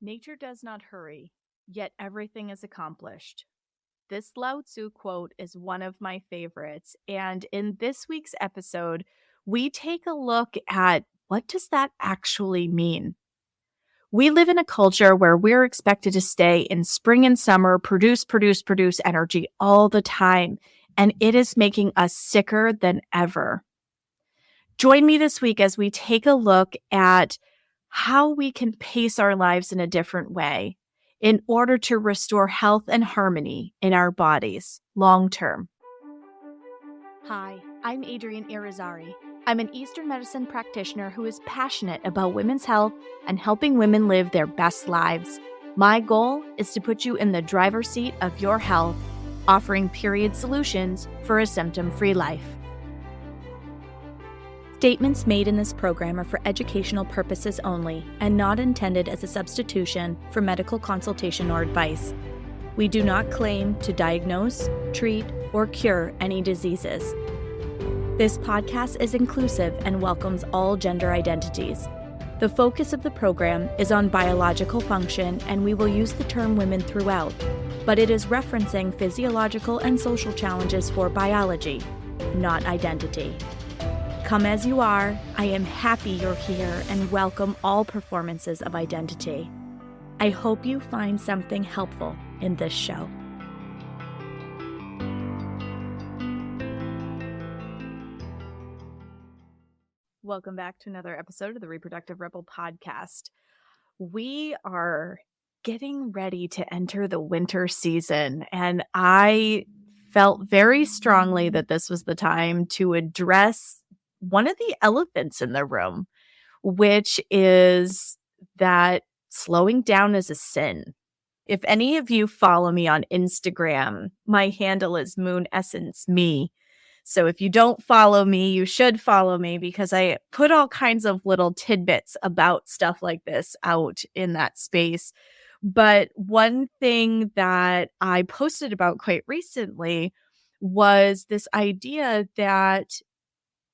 Nature does not hurry, yet everything is accomplished. This Lao Tzu quote is one of my favorites, and in this week's episode, we take a look at what does that actually mean? We live in a culture where we're expected to stay in spring and summer, produce energy all the time, and it is making us sicker than ever. Join me this week as we take a look at how we can pace our lives in a different way in order to restore health and harmony in our bodies long term. Hi, I'm Adrienne Irizarry. I'm an Eastern medicine practitioner who is passionate about women's health and helping women live their best lives. My goal is to put you in the driver's seat of your health, offering period solutions for a symptom-free life. Statements made in this program are for educational purposes only and not intended as a substitution for medical consultation or advice. We do not claim to diagnose, treat, or cure any diseases. This podcast is inclusive and welcomes all gender identities. The focus of the program is on biological function, and we will use the term women throughout, but it is referencing physiological and social challenges for biology, not identity. Come as you are, I am happy you're here and welcome all performances of identity. I hope you find something helpful in this show. Welcome back to another episode of the Reproductive Rebel podcast. We are getting ready to enter the winter season, and I felt very strongly that this was the time to address one of the elephants in the room, which is that slowing down is a sin. If any of you follow me on Instagram, my handle is MoonEssenceMe. So if you don't follow me, you should follow me because I put all kinds of little tidbits about stuff like this out in that space. But one thing that I posted about quite recently was this idea that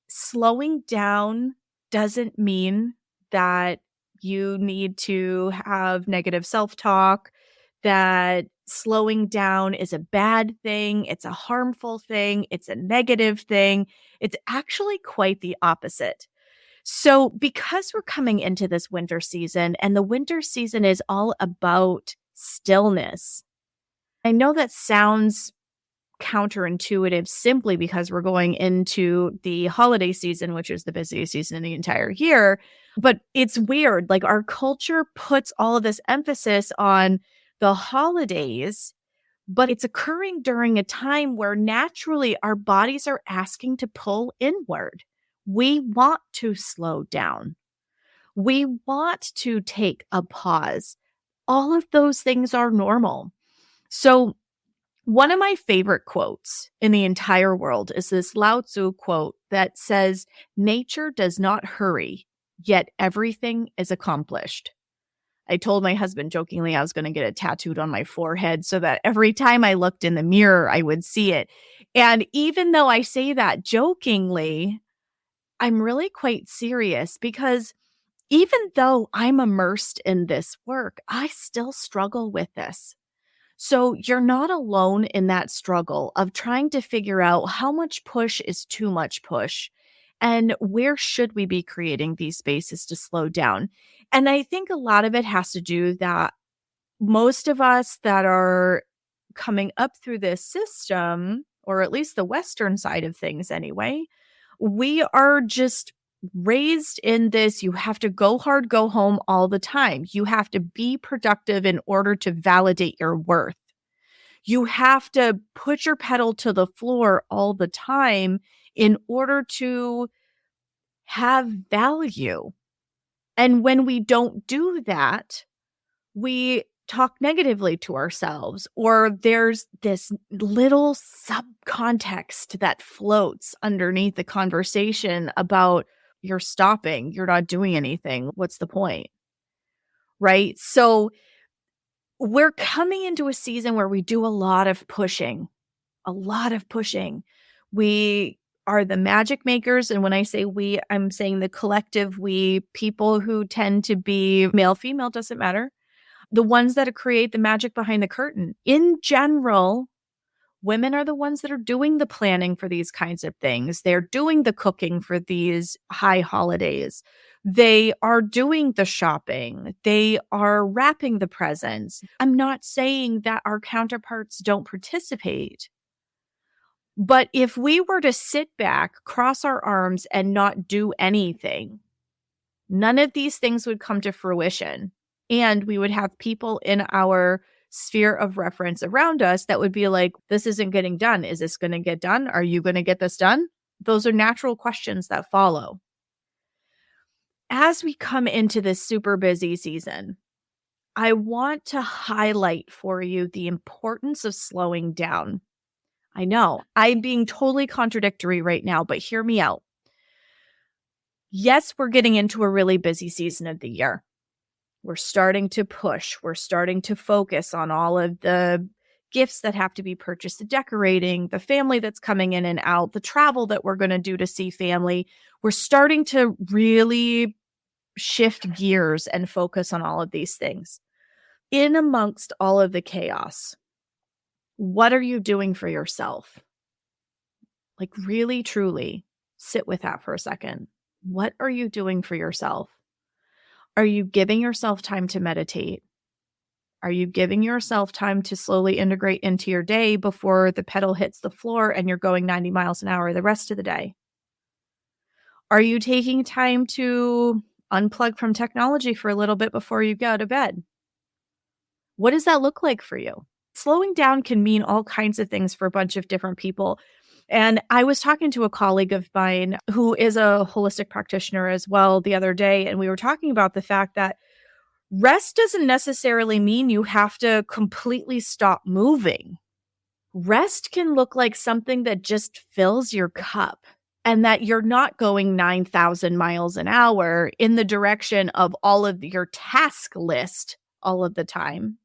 slowing down doesn't mean that you need to have negative self-talk, that slowing down is a bad thing, it's a harmful thing, it's a negative thing. It's actually quite the opposite. So because we're coming into this winter season, and the winter season is all about stillness, I know that sounds counterintuitive simply because we're going into the holiday season, which is the busiest season in the entire year. But it's weird. Like, our culture puts all of this emphasis on the holidays, but it's occurring during a time where naturally our bodies are asking to pull inward. We want to slow down. We want to take a pause. All of those things are normal. So one of my favorite quotes in the entire world is this Lao Tzu quote that says, "Nature does not hurry, yet everything is accomplished." I told my husband jokingly I was going to get it tattooed on my forehead so that every time I looked in the mirror, I would see it. And even though I say that jokingly, I'm really quite serious because even though I'm immersed in this work, I still struggle with this. So you're not alone in that struggle of trying to figure out how much push is too much push and where should we be creating these spaces to slow down. And I think a lot of it has to do that most of us that are coming up through this system, or at least the Western side of things anyway, we are just raised in this, you have to go hard, go home all the time. You have to be productive in order to validate your worth. You have to put your pedal to the floor all the time in order to have value. And when we don't do that, we talk negatively to ourselves, or there's this little subcontext that floats underneath the conversation about you're stopping, you're not doing anything. What's the point? Right? So we're coming into a season where we do a lot of pushing, a lot of pushing. We are the magic makers. And when I say we, I'm saying the collective we, people who tend to be male, female, doesn't matter. the ones that create the magic behind the curtain. In general, women are the ones that are doing the planning for these kinds of things. They're doing the cooking for these high holidays. They are doing the shopping. They are wrapping the presents. I'm not saying that our counterparts don't participate. But if we were to sit back, cross our arms, and not do anything, none of these things would come to fruition. And we would have people in our sphere of reference around us that would be like, this isn't getting done. Is this going to get done? Are you going to get this done? Those are natural questions that follow. As we come into this super busy season, I want to highlight for you the importance of slowing down. I know I'm being totally contradictory right now, but hear me out. Yes, we're getting into a really busy season of the year. We're starting to push. We're starting to focus on all of the gifts that have to be purchased, the decorating, the family that's coming in and out, the travel that we're going to do to see family. We're starting to really shift gears and focus on all of these things. In amongst all of the chaos, what are you doing for yourself? Like really, truly sit with that for a second. What are you doing for yourself? Are you giving yourself time to meditate? Are you giving yourself time to slowly integrate into your day before the pedal hits the floor and you're going 90 miles an hour the rest of the day? Are you taking time to unplug from technology for a little bit before you go to bed? What does that look like for you? Slowing down can mean all kinds of things for a bunch of different people. And I was talking to a colleague of mine who is a holistic practitioner as well the other day, and we were talking about the fact that rest doesn't necessarily mean you have to completely stop moving. Rest can look like something that just fills your cup and that you're not going 9,000 miles an hour in the direction of all of your task list all of the time.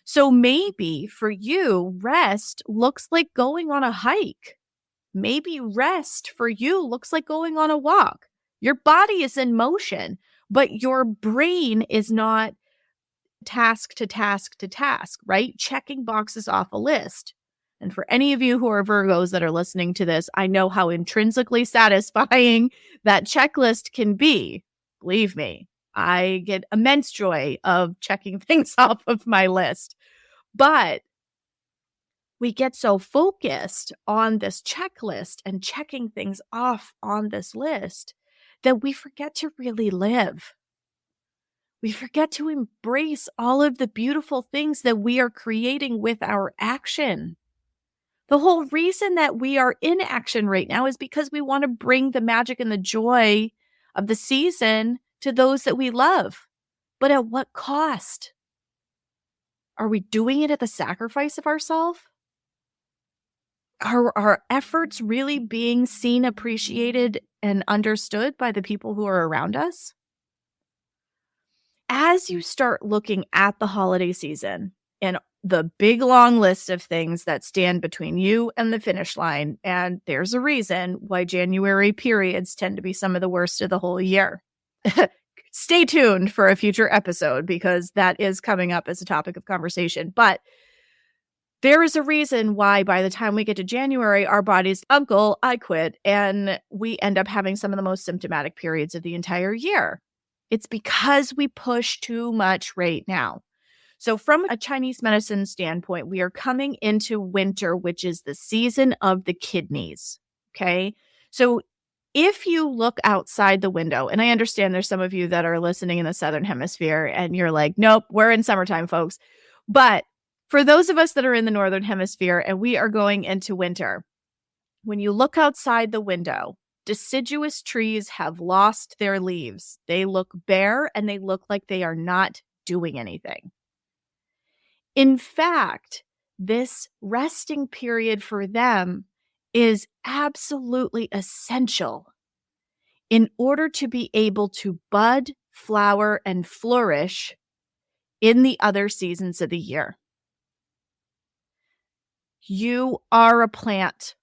So maybe for you, rest looks like going on a hike. Maybe rest for you looks like going on a walk. Your body is in motion, but your brain is not task to task to task, right? Checking boxes off a list. And for any of you who are Virgos that are listening to this, I know how intrinsically satisfying that checklist can be. Believe me, I get immense joy of checking things off of my list. But we get so focused on this checklist and checking things off on this list that we forget to really live. We forget to embrace all of the beautiful things that we are creating with our action. The whole reason that we are in action right now is because we want to bring the magic and the joy of the season to those that we love. But at what cost? Are we doing it at the sacrifice of ourselves? Are our efforts really being seen, appreciated, and understood by the people who are around us? As you start looking at the holiday season and the big long list of things that stand between you and the finish line, and there's a reason why January periods tend to be some of the worst of the whole year. Stay tuned for a future episode because that is coming up as a topic of conversation. But there is a reason why by the time we get to January, our body's uncle, I quit, and we end up having some of the most symptomatic periods of the entire year. It's because we push too much right now. So from a Chinese medicine standpoint, we are coming into winter, which is the season of the kidneys. Okay. So if you look outside the window, and I understand there's some of you that are listening in the Southern Hemisphere and you're like, nope, we're in summertime, folks. But for those of us that are in the Northern Hemisphere and we are going into winter, when you look outside the window, deciduous trees have lost their leaves. They look bare and they look like they are not doing anything. In fact, this resting period for them is absolutely essential in order to be able to bud, flower, and flourish in the other seasons of the year. You are a plant.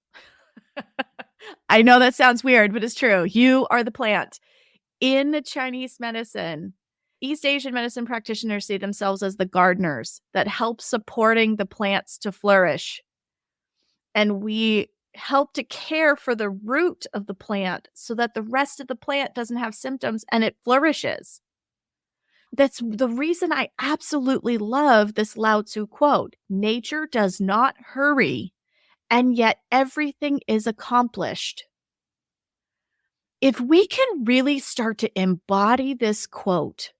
I know that sounds weird, but it's true. You are the plant. In Chinese medicine, East Asian medicine practitioners see themselves as the gardeners that help supporting the plants to flourish. And we help to care for the root of the plant so that the rest of the plant doesn't have symptoms and it flourishes. That's the reason I absolutely love this Lao Tzu quote. Nature does not hurry, and yet everything is accomplished. If we can really start to embody this quote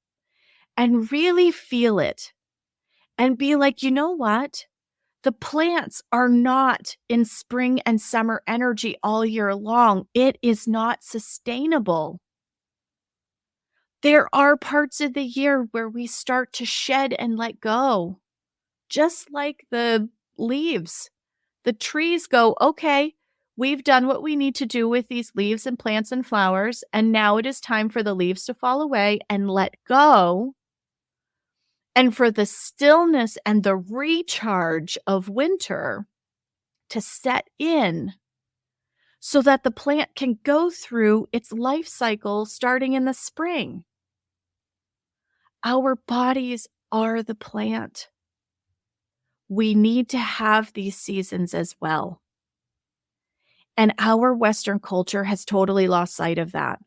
and really feel it and be like, you know what? The plants are not in spring and summer energy all year long. It is not sustainable. There are parts of the year where we start to shed and let go, just like the leaves. The trees go, okay, we've done what we need to do with these leaves and plants and flowers, and now it is time for the leaves to fall away and let go, and for the stillness and the recharge of winter to set in so that the plant can go through its life cycle starting in the spring. Our bodies are the plant. We need to have these seasons as well. And our Western culture has totally lost sight of that,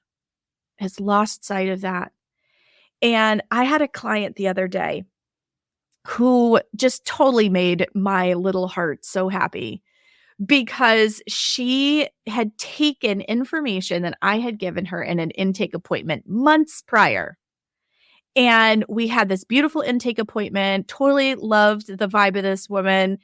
And I had a client the other day who just totally made my little heart so happy because she had taken information that I had given her in an intake appointment months prior. And we had this beautiful intake appointment, totally loved the vibe of this woman,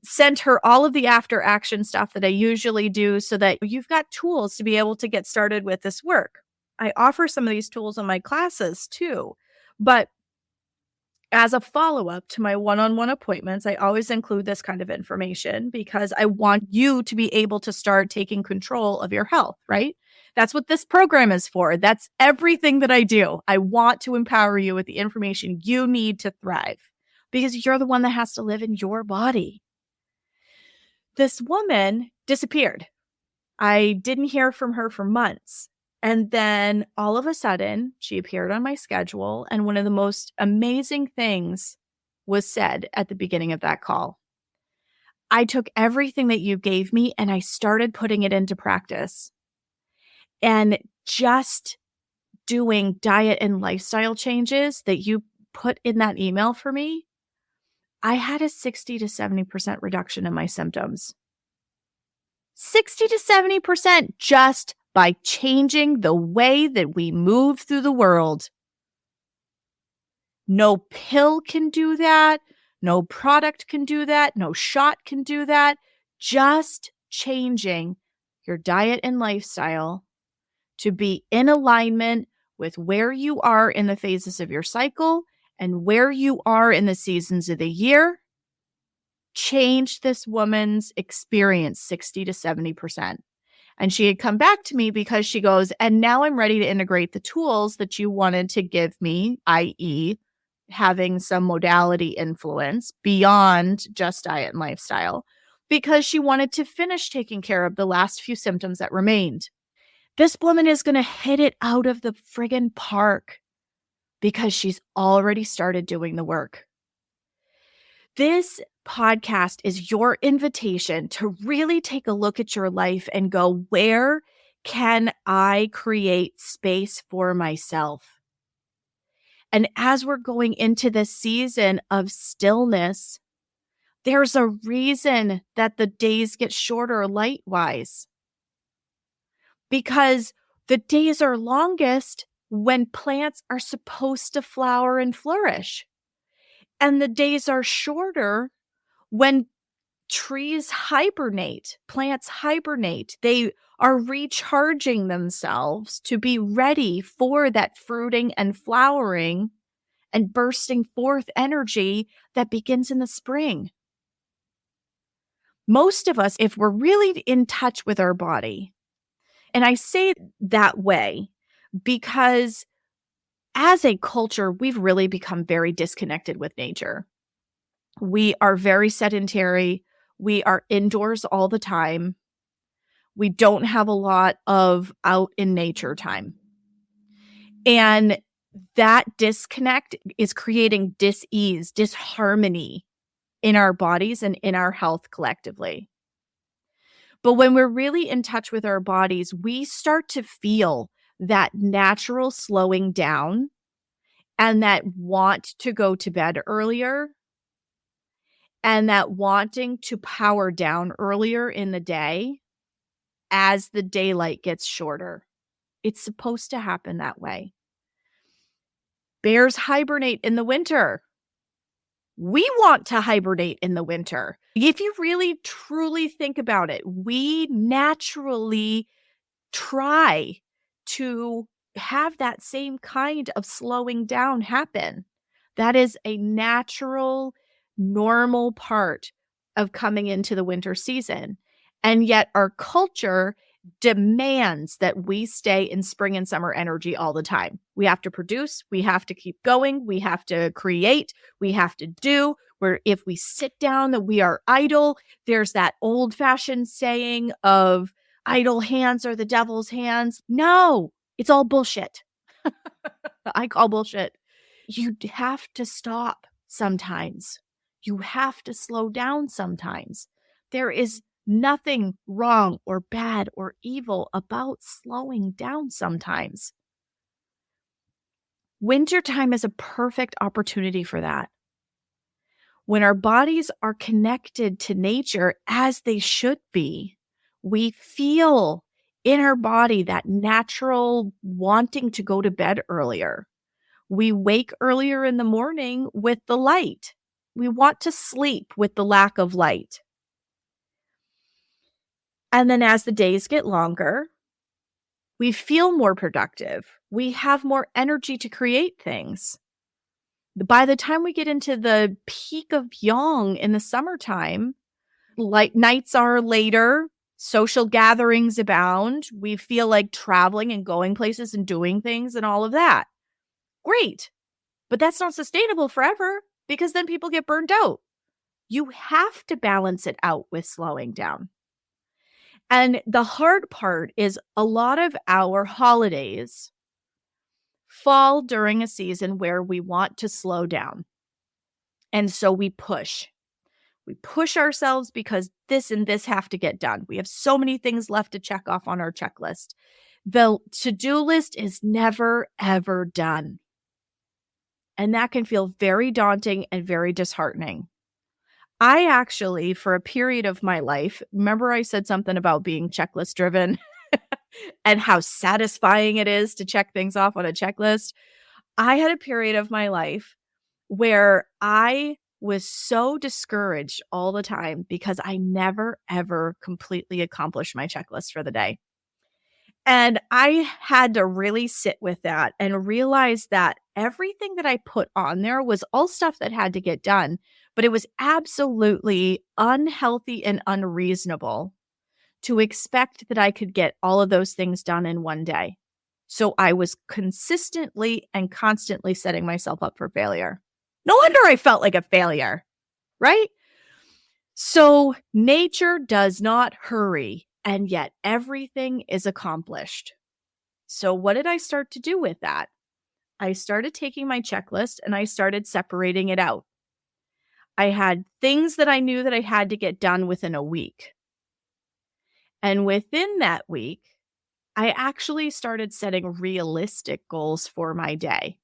sent her all of the after action stuff that I usually do so that you've got tools to be able to get started with this work. I offer some of these tools in my classes too, but as a follow-up to my one-on-one appointments, I always include this kind of information because I want you to be able to start taking control of your health, right? That's what this program is for. That's everything that I do. I want to empower you with the information you need to thrive because you're the one that has to live in your body. This woman disappeared. I didn't hear from her for months. And then all of a sudden, she appeared on my schedule. And one of the most amazing things was said at the beginning of that call. I took everything that you gave me and I started putting it into practice. And just doing diet and lifestyle changes that you put in that email for me, I had a 60 to 70% reduction in my symptoms. 60 to 70% just by changing the way that we move through the world. No pill can do that. No product can do that. No shot can do that. Just changing your diet and lifestyle to be in alignment with where you are in the phases of your cycle and where you are in the seasons of the year changed this woman's experience 60 to 70%. And she had come back to me because she goes, and now I'm ready to integrate the tools that you wanted to give me, i.e., having some modality influence beyond just diet and lifestyle, because she wanted to finish taking care of the last few symptoms that remained. This woman is going to hit it out of the friggin' park because she's already started doing the work. This podcast is your invitation to really take a look at your life and go, where can I create space for myself? And as we're going into this season of stillness, there's a reason that the days get shorter light-wise. Because the days are longest when plants are supposed to flower and flourish. And the days are shorter when trees hibernate, plants hibernate. They are recharging themselves to be ready for that fruiting and flowering and bursting forth energy that begins in the spring. Most of us, if we're really in touch with our body, and I say that way because as a culture, we've really become very disconnected with nature. We are very sedentary. We are indoors all the time. We don't have a lot of out in nature time. And that disconnect is creating dis-ease, disharmony in our bodies and in our health collectively. But when we're really in touch with our bodies, we start to feel that natural slowing down and that want to go to bed earlier and that wanting to power down earlier in the day as the daylight gets shorter. It's supposed to happen that way. Bears hibernate in the winter. We want to hibernate in the winter. If you really truly think about it, we naturally try to have that same kind of slowing down happen. That is a natural, normal part of coming into the winter season. And yet our culture demands that we stay in spring and summer energy all the time. We have to produce, we have to keep going, we have to create, we have to do. Where if we sit down, that we are idle. There's that old-fashioned saying of idle hands are the devil's hands. No, it's all bullshit. I call bullshit. You have to stop sometimes. You have to slow down sometimes. There is nothing wrong or bad or evil about slowing down sometimes. Wintertime is a perfect opportunity for that. When our bodies are connected to nature as they should be, we feel in our body that natural wanting to go to bed earlier. We wake earlier in the morning with the light. We want to sleep with the lack of light. And then as the days get longer, we feel more productive. We have more energy to create things. By the time we get into the peak of yang in the summertime, like nights are later, social gatherings abound. We feel like traveling and going places and doing things and all of that. Great. But that's not sustainable forever because then people get burned out. You have to balance it out with slowing down. And the hard part is a lot of our holidays fall during a season where we want to slow down. And so we push. We push ourselves because this and this have to get done. We have so many things left to check off on our checklist. The to-do list is never, ever done. And that can feel very daunting and very disheartening. I actually, for a period of my life, remember I said something about being checklist driven and how satisfying it is to check things off on a checklist. I had a period of my life where I was so discouraged all the time because I never, ever completely accomplished my checklist for the day. And I had to really sit with that and realize that everything that I put on there was all stuff that had to get done, but it was absolutely unhealthy and unreasonable to expect that I could get all of those things done in one day. So I was consistently and constantly setting myself up for failure. No wonder I felt like a failure, right? So nature does not hurry, and yet everything is accomplished. So what did I start to do with that? I started taking my checklist and I started separating it out. I had things that I knew that I had to get done within a week. And within that week, I actually started setting realistic goals for my day.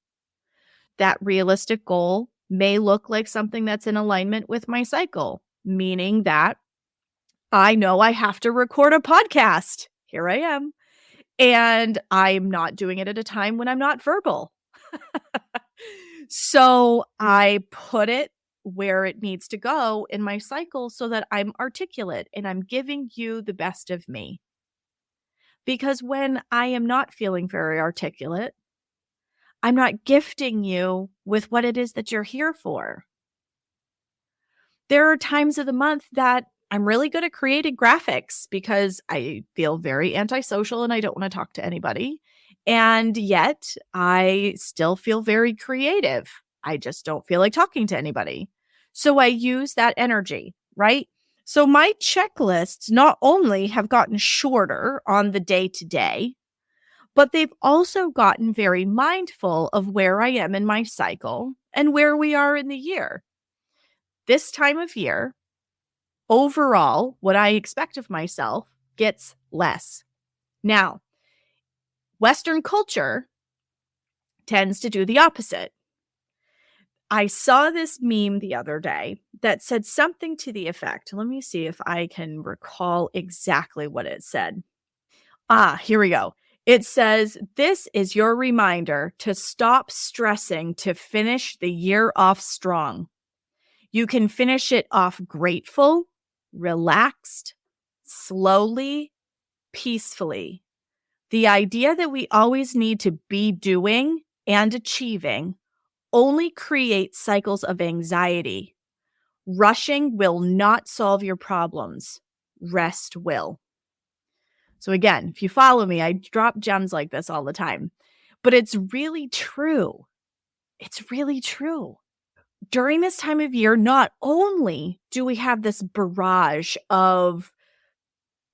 That realistic goal may look like something that's in alignment with my cycle, meaning that I know I have to record a podcast. Here I am. And I'm not doing it at a time when I'm not verbal. So I put it where it needs to go in my cycle so that I'm articulate and I'm giving you the best of me. Because when I am not feeling very articulate, I'm not gifting you with what it is that you're here for. There are times of the month that I'm really good at creating graphics because I feel very antisocial and I don't want to talk to anybody. And yet I still feel very creative. I just don't feel like talking to anybody. So I use that energy, right? So my checklists not only have gotten shorter on the day to day, But they've also gotten very mindful of where I am in my cycle and where we are in the year. This time of year, overall, what I expect of myself gets less. Now, Western culture tends to do the opposite. I saw this meme the other day that said something to the effect. Let me see if I can recall exactly what it said. Here we go. It says, "This is your reminder to stop stressing to finish the year off strong. You can finish it off grateful, relaxed, slowly, peacefully. The idea that we always need to be doing and achieving only creates cycles of anxiety. Rushing will not solve your problems. Rest will." So again, if you follow me, I drop gems like this all the time. But it's really true. It's really true. During this time of year, not only do we have this barrage of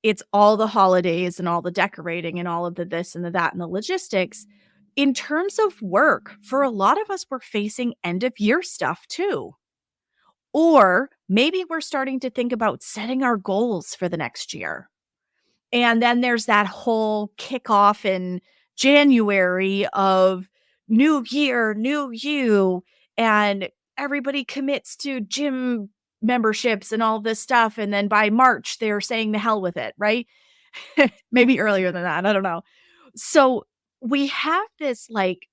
it's all the holidays and all the decorating and all of the this and the that and the logistics, in terms of work, for a lot of us, we're facing end of year stuff too. Or maybe we're starting to think about setting our goals for the next year. And then there's that whole kickoff in January of new year, new you, and everybody commits to gym memberships and all this stuff. And then by March, they're saying the hell with it, right? Maybe earlier than that. I don't know. So we have this like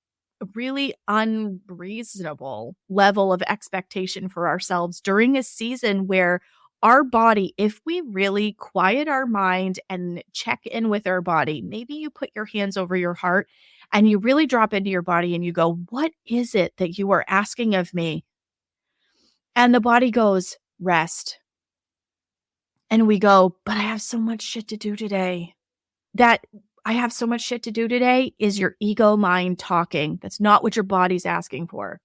really unreasonable level of expectation for ourselves during a season where our body, if we really quiet our mind and check in with our body, maybe you put your hands over your heart and you really drop into your body and you go, what is it that you are asking of me? And the body goes, rest. And we go, but I have so much shit to do today. That I have so much shit to do today is your ego mind talking. That's not what your body's asking for.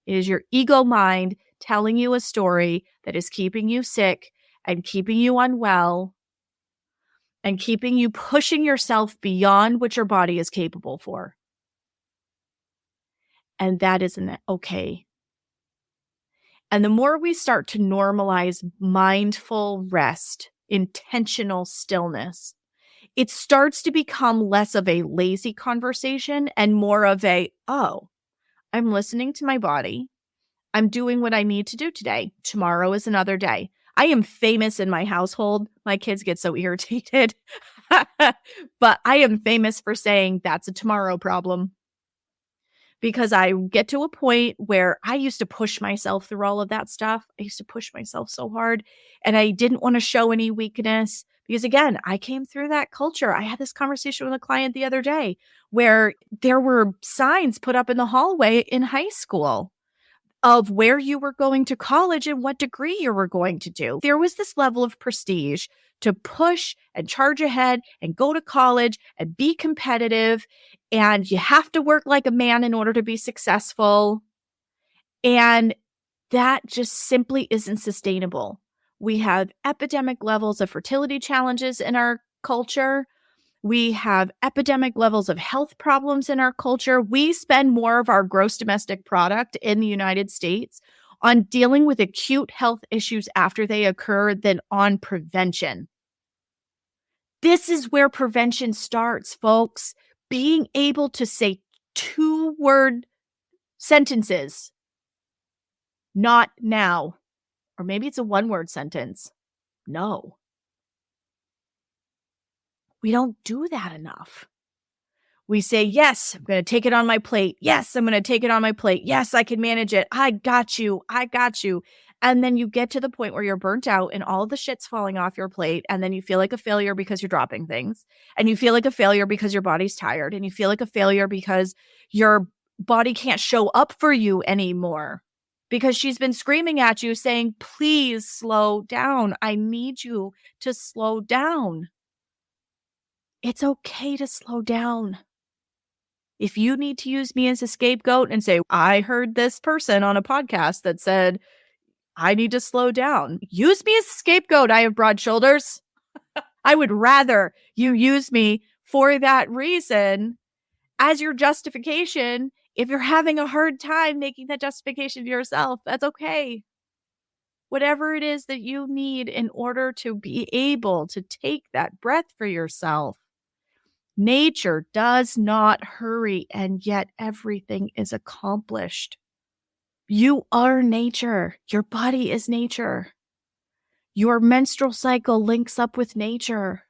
It is your ego mind telling you a story that is keeping you sick and keeping you unwell and keeping you pushing yourself beyond what your body is capable for. And that isn't okay. And the more we start to normalize mindful rest, intentional stillness, it starts to become less of a lazy conversation and more of a, oh, I'm listening to my body. I'm doing what I need to do today. Tomorrow is another day. I am famous in my household. My kids get so irritated. But I am famous for saying that's a tomorrow problem. Because I get to a point where I used to push myself through all of that stuff. I used to push myself so hard and I didn't want to show any weakness because again, I came through that culture. I had this conversation with a client the other day where there were signs put up in the hallway in high school of where you were going to college and what degree you were going to do. There was this level of prestige to push and charge ahead and go to college and be competitive. And you have to work like a man in order to be successful. And that just simply isn't sustainable. We have epidemic levels of fertility challenges in our culture. We have epidemic levels of health problems in our culture. We spend more of our gross domestic product in the United States on dealing with acute health issues after they occur than on prevention. This is where prevention starts, folks. Being able to say 2-word sentences, not now. Or maybe it's a 1-word sentence. No. We don't do that enough. We say, yes, I'm going to take it on my plate. Yes, I'm going to take it on my plate. Yes, I can manage it. I got you. I got you. And then you get to the point where you're burnt out and all the shit's falling off your plate. And then you feel like a failure because you're dropping things. And you feel like a failure because your body's tired. And you feel like a failure because your body can't show up for you anymore. Because she's been screaming at you saying, please slow down. I need you to slow down. It's okay to slow down. If you need to use me as a scapegoat and say, I heard this person on a podcast that said, I need to slow down. Use me as a scapegoat. I have broad shoulders. I would rather you use me for that reason as your justification, if you're having a hard time making that justification to yourself, that's okay. Whatever it is that you need in order to be able to take that breath for yourself. Nature does not hurry, and yet everything is accomplished. You are nature. Your body is nature. Your menstrual cycle links up with nature.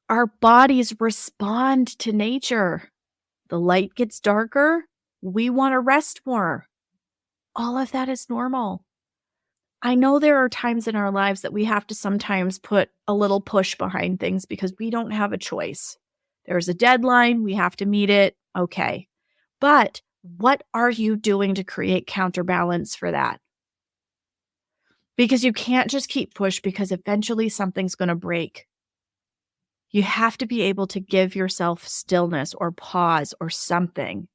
Our bodies respond to nature. The light gets darker. We want to rest more. All of that is normal. I know there are times in our lives that we have to sometimes put a little push behind things because we don't have a choice. There's a deadline. We have to meet it. Okay. But what are you doing to create counterbalance for that? Because you can't just keep push because eventually something's going to break. You have to be able to give yourself stillness or pause or something.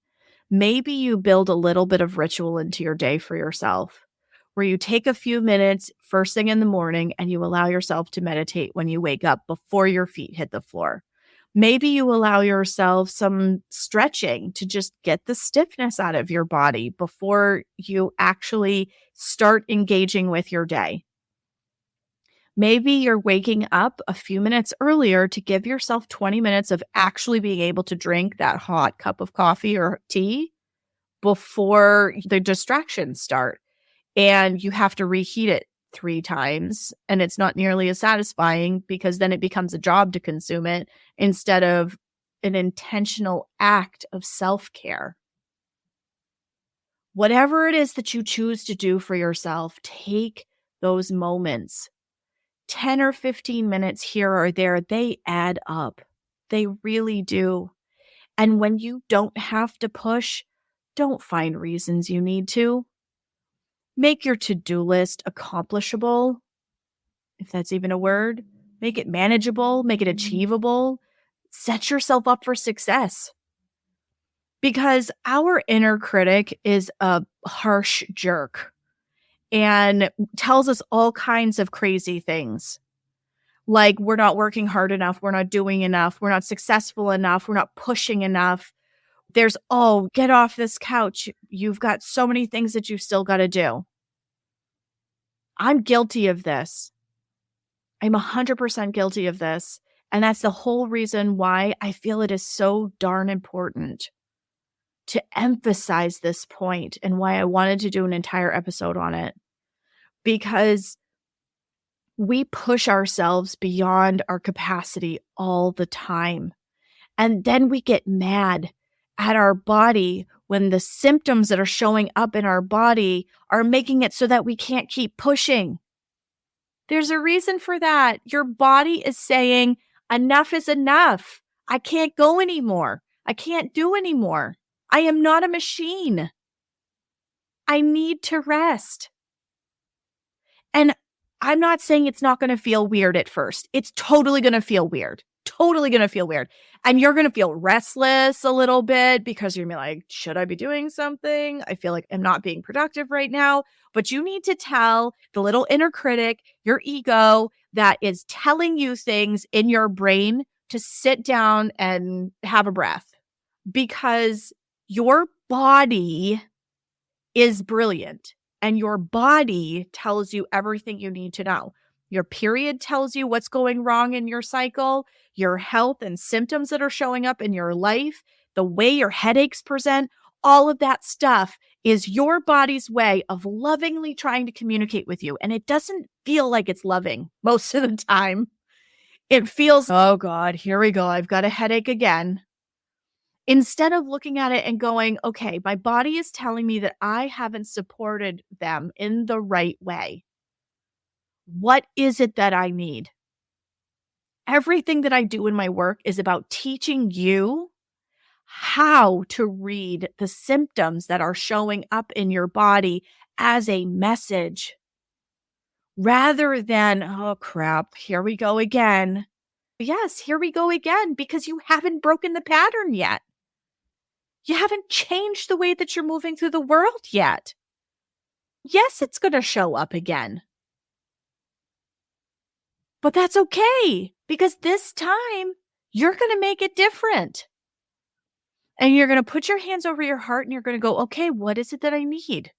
Maybe you build a little bit of ritual into your day for yourself, where you take a few minutes first thing in the morning and you allow yourself to meditate when you wake up before your feet hit the floor. Maybe you allow yourself some stretching to just get the stiffness out of your body before you actually start engaging with your day. Maybe you're waking up a few minutes earlier to give yourself 20 minutes of actually being able to drink that hot cup of coffee or tea before the distractions start. And you have to reheat it 3 times, and it's not nearly as satisfying because then it becomes a job to consume it instead of an intentional act of self-care. Whatever it is that you choose to do for yourself, take those moments. 10 or 15 minutes here or there, they add up. They really do. And when you don't have to push, don't find reasons you need to. Make your to-do list accomplishable, if that's even a word. Make it manageable, make it achievable. Set yourself up for success. Because our inner critic is a harsh jerk and tells us all kinds of crazy things. Like we're not working hard enough, we're not doing enough, we're not successful enough, we're not pushing enough. There's, oh, get off this couch. You've got so many things that you've still got to do. I'm guilty of this. I'm 100% guilty of this. And that's the whole reason why I feel it is so darn important to emphasize this point and why I wanted to do an entire episode on it. Because we push ourselves beyond our capacity all the time. And then we get mad at our body when the symptoms that are showing up in our body are making it so that we can't keep pushing. There's a reason for that. Your body is saying, enough is enough. I can't go anymore. I can't do anymore. I am not a machine. I need to rest. And I'm not saying it's not going to feel weird at first. It's totally going to feel weird. Totally going to feel weird. And you're going to feel restless a little bit because you're going to be like, should I be doing something? I feel like I'm not being productive right now. But you need to tell the little inner critic, your ego, that is telling you things in your brain to sit down and have a breath. Because your body is brilliant. And your body tells you everything you need to know. Your period tells you what's going wrong in your cycle, your health and symptoms that are showing up in your life, the way your headaches present, all of that stuff is your body's way of lovingly trying to communicate with you. And it doesn't feel like it's loving most of the time. It feels, oh God, here we go. I've got a headache again. Instead of looking at it and going, okay, my body is telling me that I haven't supported them in the right way. What is it that I need? Everything that I do in my work is about teaching you how to read the symptoms that are showing up in your body as a message, rather than, oh crap, here we go again. Yes, here we go again, because you haven't broken the pattern yet. You haven't changed the way that you're moving through the world yet. Yes, it's going to show up again. But that's okay, because this time you're going to make it different. And you're going to put your hands over your heart and you're going to go, okay, what is it that I need?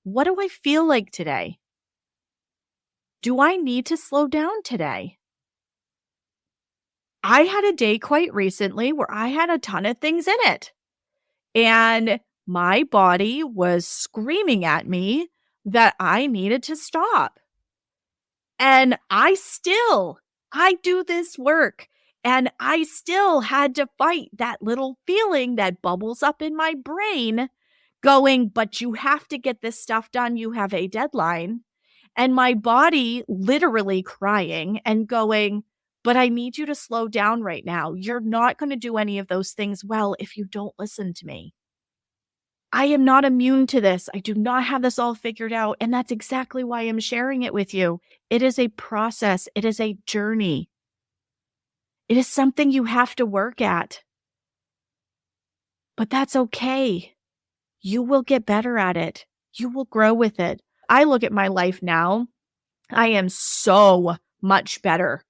What do I feel like today? Do I need to slow down today? I had a day quite recently where I had a ton of things in it. And my body was screaming at me that I needed to stop. And I do this work and I still had to fight that little feeling that bubbles up in my brain going, but you have to get this stuff done. You have a deadline. And my body literally crying and going, but I need you to slow down right now. You're not going to do any of those things well if you don't listen to me. I am not immune to this. I do not have this all figured out. And that's exactly why I'm sharing it with you. It is a process. It is a journey. It is something you have to work at. But that's okay. You will get better at it. You will grow with it. I look at my life now. I am so much better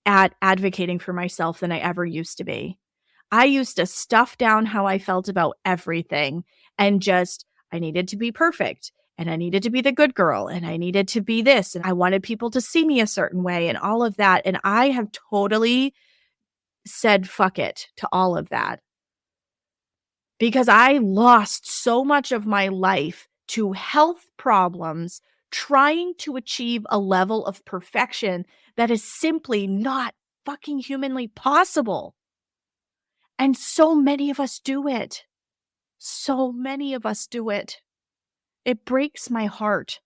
at advocating for myself than I ever used to be. I used to stuff down how I felt about everything and just, I needed to be perfect and I needed to be the good girl and I needed to be this and I wanted people to see me a certain way and all of that. And I have totally said fuck it to all of that because I lost so much of my life to health problems trying to achieve a level of perfection that is simply not fucking humanly possible. And so many of us do it. So many of us do it. It breaks my heart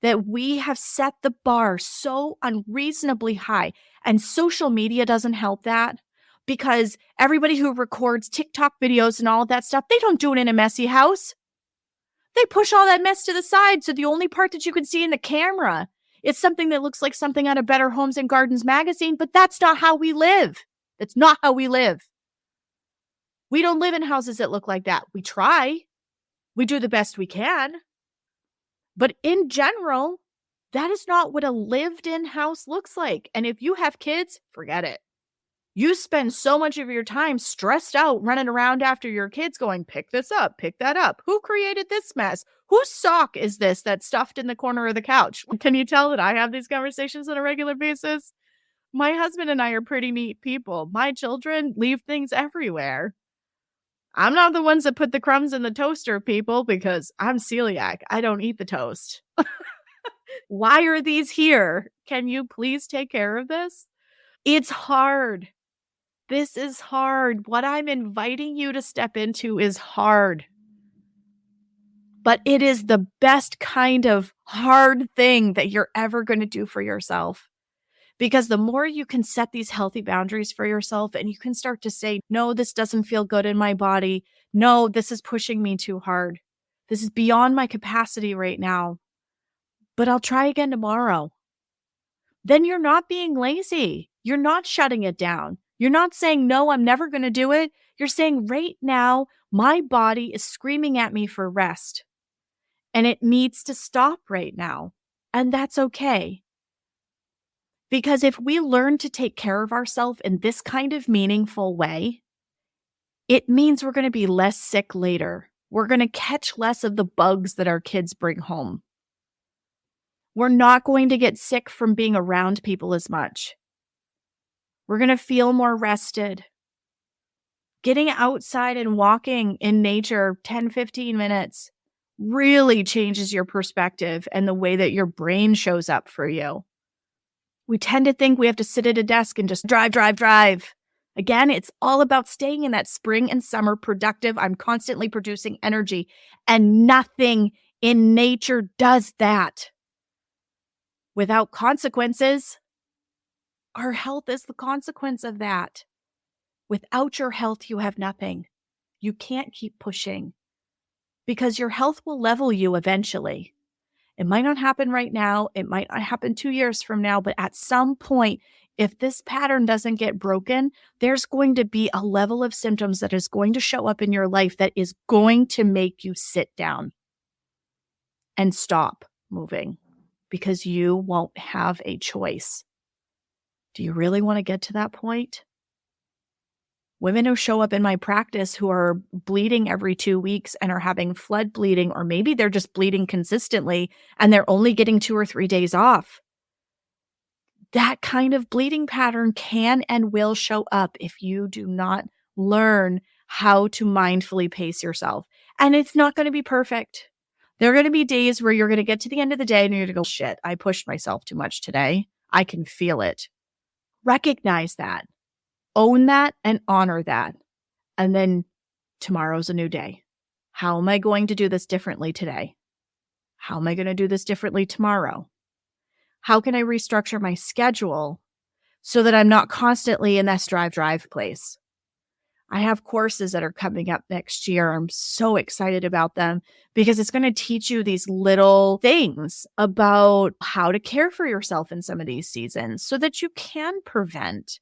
that we have set the bar so unreasonably high. And social media doesn't help that because everybody who records TikTok videos and all of that stuff, they don't do it in a messy house. They push all that mess to the side. So the only part that you can see in the camera is something that looks like something out of Better Homes and Gardens magazine, but that's not how we live. That's not how we live. We don't live in houses that look like that. We try. We do the best we can. But in general, that is not what a lived-in house looks like. And if you have kids, forget it. You spend so much of your time stressed out running around after your kids going, pick this up, pick that up. Who created this mess? Whose sock is this that's stuffed in the corner of the couch? Can you tell that I have these conversations on a regular basis? My husband and I are pretty neat people. My children leave things everywhere. I'm not the ones that put the crumbs in the toaster, people, because I'm celiac. I don't eat the toast. Why are these here? Can you please take care of this? It's hard. This is hard. What I'm inviting you to step into is hard. But it is the best kind of hard thing that you're ever going to do for yourself. Because the more you can set these healthy boundaries for yourself and you can start to say, no, this doesn't feel good in my body. No, this is pushing me too hard. This is beyond my capacity right now. But I'll try again tomorrow. Then you're not being lazy. You're not shutting it down. You're not saying, no, I'm never going to do it. You're saying right now, my body is screaming at me for rest. And it needs to stop right now. And that's okay. Because if we learn to take care of ourselves in this kind of meaningful way, it means we're going to be less sick later. We're going to catch less of the bugs that our kids bring home. We're not going to get sick from being around people as much. We're going to feel more rested. Getting outside and walking in nature 10, 15 minutes really changes your perspective and the way that your brain shows up for you. We tend to think we have to sit at a desk and just drive. Again, it's all about staying in that spring and summer productive. I'm constantly producing energy, and nothing in nature does that without consequences. Our health is the consequence of that. Without your health, you have nothing. You can't keep pushing because your health will level you eventually. It might not happen right now. It might not happen 2 years from now, but at some point, if this pattern doesn't get broken, there's going to be a level of symptoms that is going to show up in your life that is going to make you sit down and stop moving because you won't have a choice. Do you really want to get to that point? women who show up in my practice who are bleeding every 2 weeks and are having flood bleeding, or maybe they're just bleeding consistently and they're only getting 2 or 3 days off. That kind of bleeding pattern can and will show up if you do not learn how to mindfully pace yourself. And it's not going to be perfect. There are going to be days where you're going to get to the end of the day and you're going to go, shit, I pushed myself too much today. I can feel it. Recognize that. Own that and honor that. And then tomorrow's a new day. How am I going to do this differently today? How am I going to do this differently tomorrow? How can I restructure my schedule so that I'm not constantly in this drive place? I have courses that are coming up next year. I'm so excited about them because it's going to teach you these little things about how to care for yourself in some of these seasons so that you can prevent.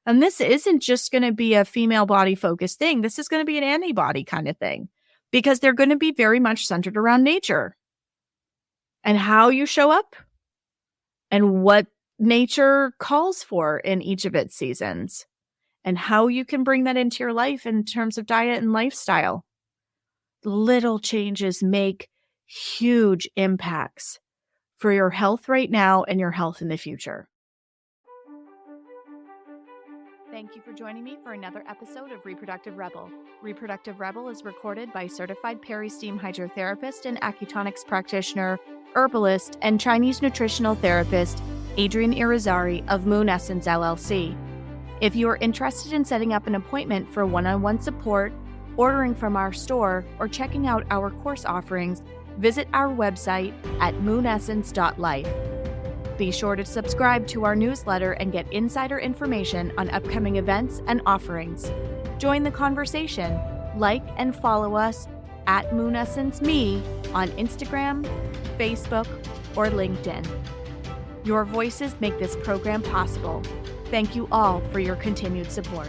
And this isn't just going to be a female body focused thing. This is going to be an antibody kind of thing because they're going to be very much centered around nature and how you show up and what nature calls for in each of its seasons and how you can bring that into your life in terms of diet and lifestyle. Little changes make huge impacts for your health right now and your health in the future. Thank you for joining me for another episode of Reproductive Rebel. Reproductive Rebel is recorded by certified peri-steam hydrotherapist and acutonics practitioner, herbalist, and Chinese nutritional therapist, Adrienne Irizarry of Moon Essence LLC. If you are interested in setting up an appointment for one-on-one support, ordering from our store, or checking out our course offerings, visit our website at moonessence.life. Be sure to subscribe to our newsletter and get insider information on upcoming events and offerings. Join the conversation. Like and follow us at Moon Essence Me on Instagram, Facebook, or LinkedIn. Your voices make this program possible. Thank you all for your continued support.